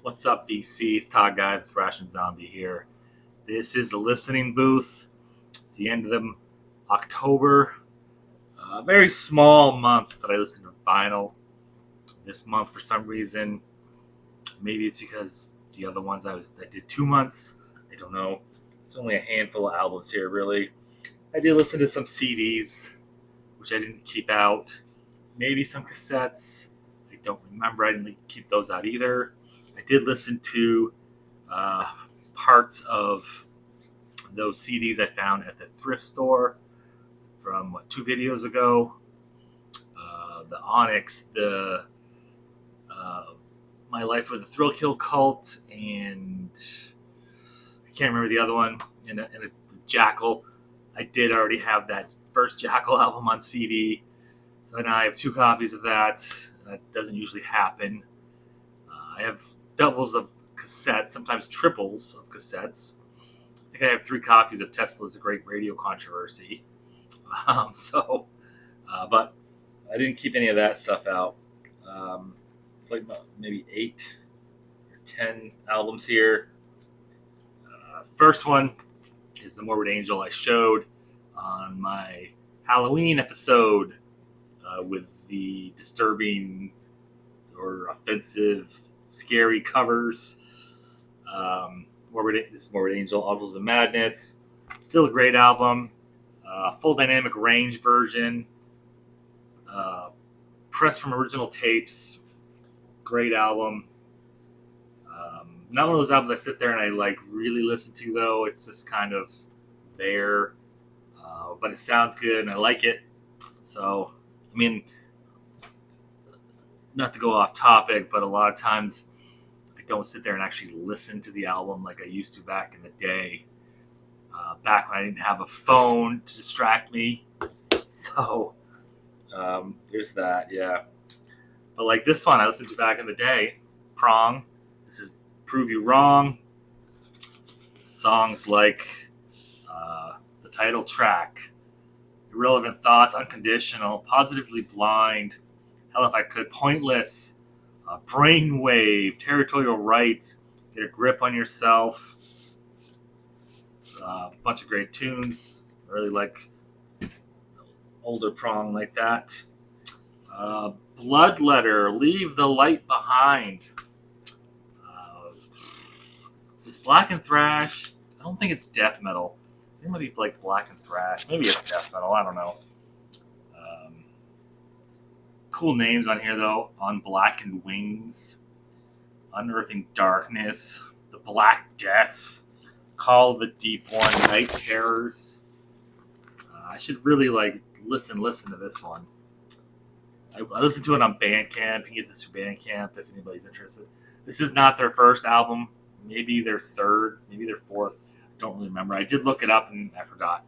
What's up, VC? It's Todd Guy with Ration Zombie here. This is the listening booth. It's the end of October. A very small month that I listen to vinyl. This month, for some reason, maybe it's because the other ones I did 2 months. I don't know. It's only a handful of albums here, really. I did listen to some CDs, which I didn't keep out. Maybe some cassettes. I don't remember. I didn't keep those out either. I did listen to uh, parts of those CDs I found at the thrift store from 2 videos ago. The Onyx, the uh, My Life with a Thrill Kill Cult, and I can't remember the other one. And a Jackal. I did already have that first Jackal album on CD, so now I have 2 copies of that. That doesn't usually happen. I have doubles of cassettes, sometimes triples of cassettes. I think I have 3 copies of Tesla's Great Radio Controversy. But I didn't keep any of that stuff out. It's like maybe 8 or 10 albums here. First one is The Morbid Angel I showed on my Halloween episode with the disturbing or offensive, scary covers. This is Morbid Angel, Autos of Madness. Still a great album. Full dynamic range version. Pressed from original tapes. Great album. Not one of those albums I sit there and I really listen to, though. It's just kind of there. But it sounds good and I like it. So, I mean, not to go off topic, but a lot of times I don't sit there and actually listen to the album like I used to back in the day. Back when I didn't have a phone to distract me. So, there's that, yeah. But like this one I listened to back in the day, Prong. This is Prove You Wrong. Songs like the title track, Irrelevant Thoughts, Unconditional, Positively Blind, Hell If I Could, Pointless, Brainwave, Territorial Rights, Get a Grip on Yourself. A bunch of great tunes. I really like older Prong like that. Bloodletter, Leave the Light Behind. It's Black and Thrash. I don't think it's death metal. I think it might be like Black and Thrash. Maybe it's death metal. I don't know. Cool names on here, though. Unblackened Wings, Unearthing Darkness, The Black Death, Call of the Deep One, Night Terrors. I should really listen to this one. I listened to it on Bandcamp. You can get this through Bandcamp if anybody's interested. This is not their first album. Maybe their third, maybe their fourth. I don't really remember. I did look it up and I forgot.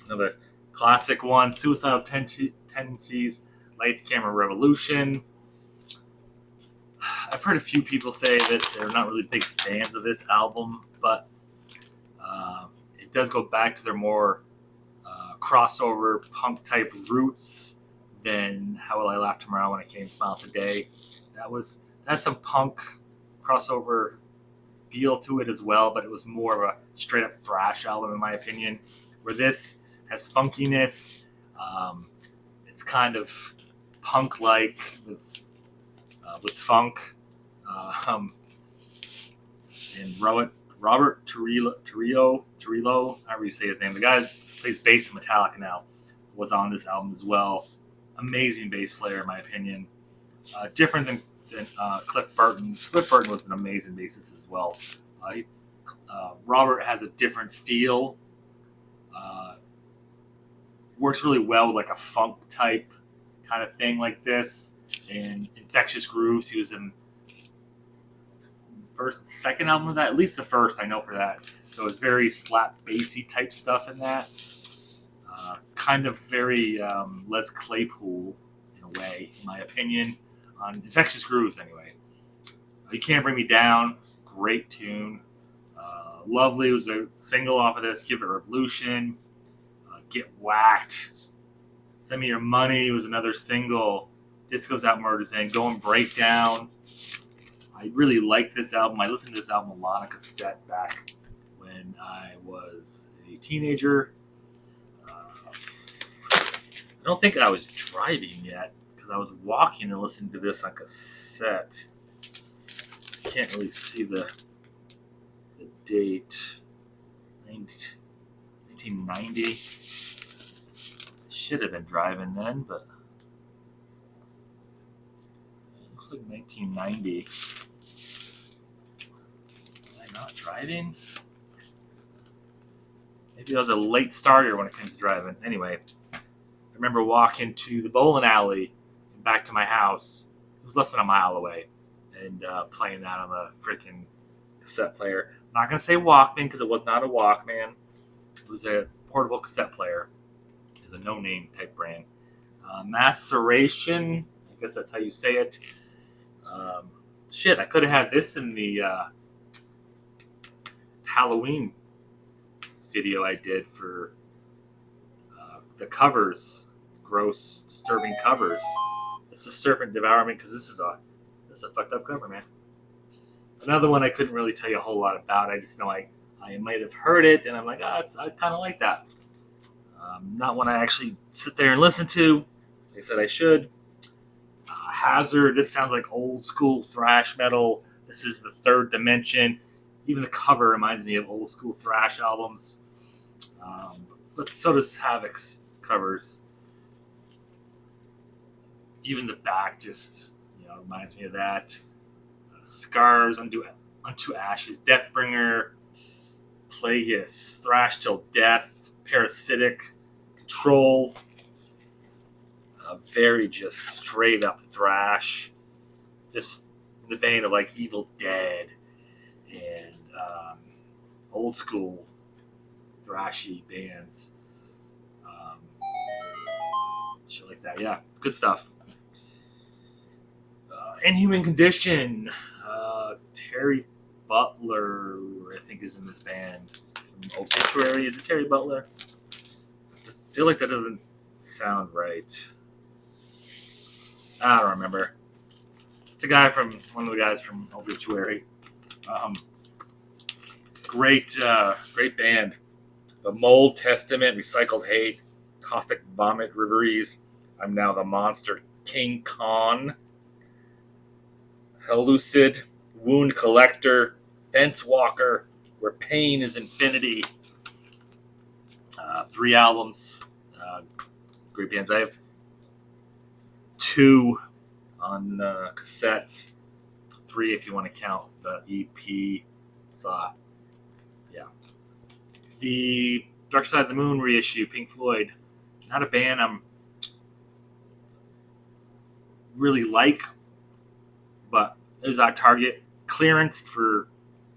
Another classic one, Suicidal Tendencies, Lights, Camera, Revolution. I've heard a few people say that they're not really big fans of this album, but it does go back to their more crossover punk type roots than How Will I Laugh Tomorrow When I Can't Smile Today. That's some punk crossover feel to it as well, but it was more of a straight up thrash album in my opinion, where this has funkiness. It's kind of punk like with funk. And Robert Trujillo, however you say his name, the guy that plays bass in Metallica now, was on this album as well. Amazing bass player in my opinion. Different than Cliff Burton. Cliff Burton was an amazing bassist as well. Robert has a different feel. Works really well with like a funk type kind of thing like this. And Infectious Grooves, he was in first and second album of that, at least the first, I know for that. So it's very slap bassy type stuff in that. Kind of very Les Claypool in a way, in my opinion, on Infectious Grooves anyway. You Can't Bring Me Down, great tune. Lovely was a single off of this, Give It Revolution. Get Whacked. Send Me Your Money was another single. Disco's Out, Murder's In, Going Breakdown. I really like this album. I listened to this album a lot on cassette back when I was a teenager. I don't think I was driving yet because I was walking and listening to this on cassette. I can't really see the date. 1990. Should have been driving then, but it looks like 1990. Was I not driving? Maybe I was a late starter when it comes to driving. Anyway, I remember walking to the bowling alley and back to my house. It was less than a mile away, and playing that on the freaking cassette player. I'm not going to say Walkman because it was not a Walkman. It was a portable cassette player. It's a no-name type brand. Maceration, I guess that's how you say it. I could have had this in the Halloween video I did for the covers, gross, disturbing covers. This is Serpent Devourment because this is a fucked up cover, man. Another one I couldn't really tell you a whole lot about. I just know I might have heard it, and I'm like, I kind of like that. Not one I actually sit there and listen to. Like I said, I should. Hazard. This sounds like old school thrash metal. This is the Third Dimension. Even the cover reminds me of old school thrash albums. But so does Havoc's covers. Even the back just reminds me of that. Scars Unto Ashes, Deathbringer, Plagueis, Thrash Till Death, Parasitic, Control. Very just straight up thrash, just in the vein of like Evil Dead and old school thrashy bands. Shit like that. Yeah, it's good stuff. Inhuman Condition. Terry Butler, I think, is in this band. From Obituary. Is it Terry Butler? I feel like that doesn't sound right. I don't remember. It's a guy from one of the guys from Obituary. Great band. The Mold Testament, Recycled Hate, Caustic Vomit, Reveries. I'm Now the Monster, King Khan, Hallucid, Wound Collector, Fence Walker, Where Pain is Infinity. 3 albums. Great bands. I have 2 on cassette. 3 if you want to count the EP. So, yeah. The Dark Side of the Moon reissue, Pink Floyd. Not a band I'm really like, but it was our Target clearance for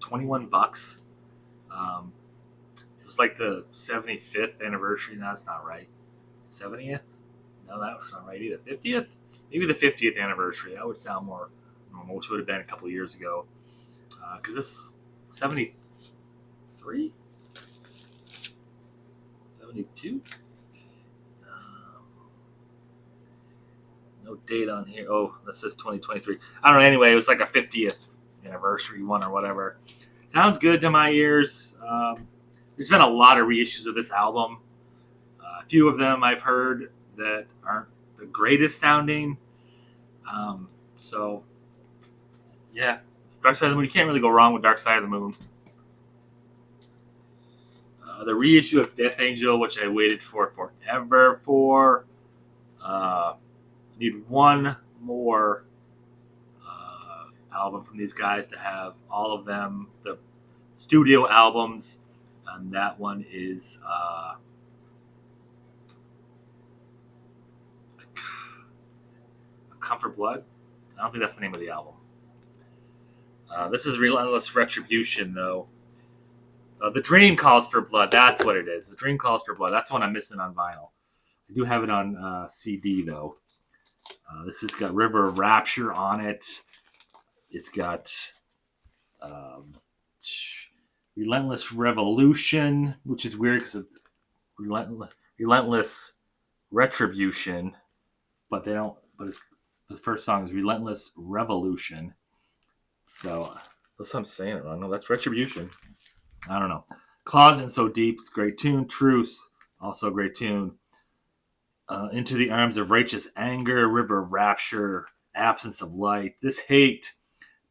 $21. It was like the 75th anniversary. No, that's not right. 70th? No, that was not right either. 50th? Maybe the 50th anniversary. That would sound more normal, which would have been a couple years ago. Because this 73? 72? No date on here. Oh, that says 2023. I don't know. Anyway, it was like a 50th anniversary one or whatever. Sounds good to my ears. There's been a lot of reissues of this album. A few of them I've heard that aren't the greatest sounding. So, yeah. Dark Side of the Moon. You can't really go wrong with Dark Side of the Moon. The reissue of Death Angel, which I waited for forever for. Need one more album from these guys to have all of them, the studio albums, and that one is Come for Blood. I don't think that's the name of the album. This is Relentless Retribution, though. The Dream Calls for Blood. That's what it is. The Dream Calls for Blood. That's one I'm missing on vinyl. I do have it on CD, though. This has got River of Rapture on it. It's got Relentless Revolution, which is weird because it's Relentless Retribution, but they don't. But it's The first song is Relentless Revolution. So that's what I'm saying it wrong. No, that's Retribution. I don't know. Closet So Deep, it's a great tune. Truce, also a great tune. Into the Arms of Righteous Anger, River of Rapture, Absence of Light, This Hate,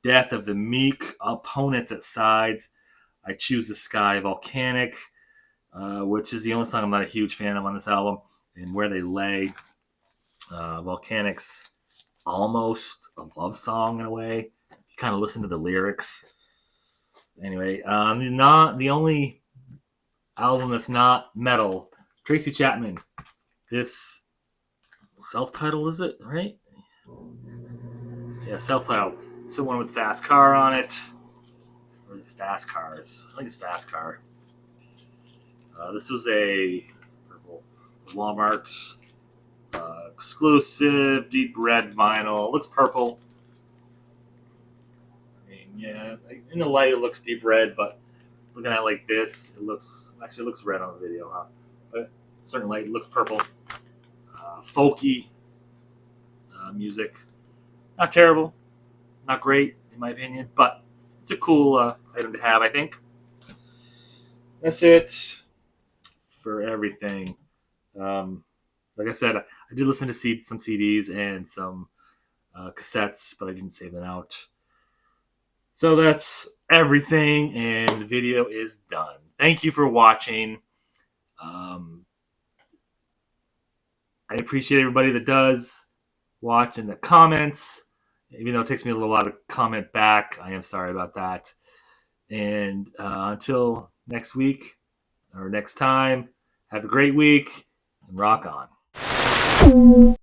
Death of the Meek, Opponents at Sides, I Choose the Sky, Volcanic, which is the only song I'm not a huge fan of on this album, and Where They Lay. Volcanic's almost a love song in a way. You kind of listen to the lyrics. Anyway, not the only album that's not metal. Tracy Chapman. This self-titled, is it right? Yeah, self-titled. It's the one with Fast Car on it. Or is it Fast Cars? I think it's Fast Car. This was a Walmart exclusive deep red vinyl. It looks purple. I mean, yeah, in the light it looks deep red, but looking at it like this, it looks red on the video, huh? But certain light, it looks purple. Folky music, not terrible, not great in my opinion, but it's a cool item to have. I think that's it for everything. Like I said, I did listen to some CDs and some cassettes, but I didn't save them out. So that's everything, and the video is done. Thank you for watching. I appreciate everybody that does watch in the comments. Even though it takes me a little while to comment back, I am sorry about that. And until next week or next time, have a great week and rock on.